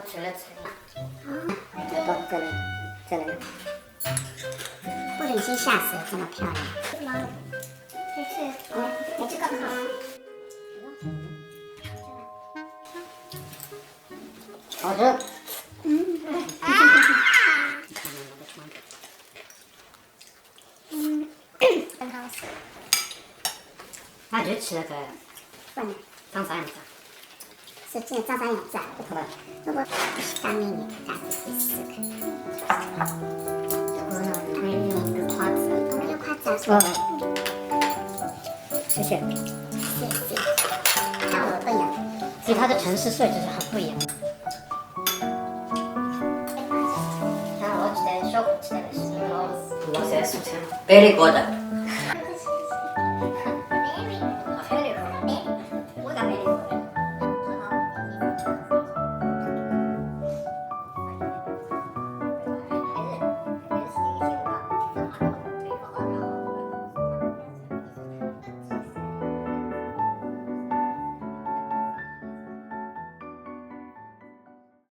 吃了，真的，或者你先下色，这么漂亮。这个好。好吃。很好吃。那就吃那个笨的，长啥样子？是这个长啥样子啊？不可能。如果下面你看是这个。还有一个筷子，没有筷子啊？谢谢。谢谢。然后不一样。其他的城市设置是很不一样的。然后我记得小时候吃的是，我现在说成 very good。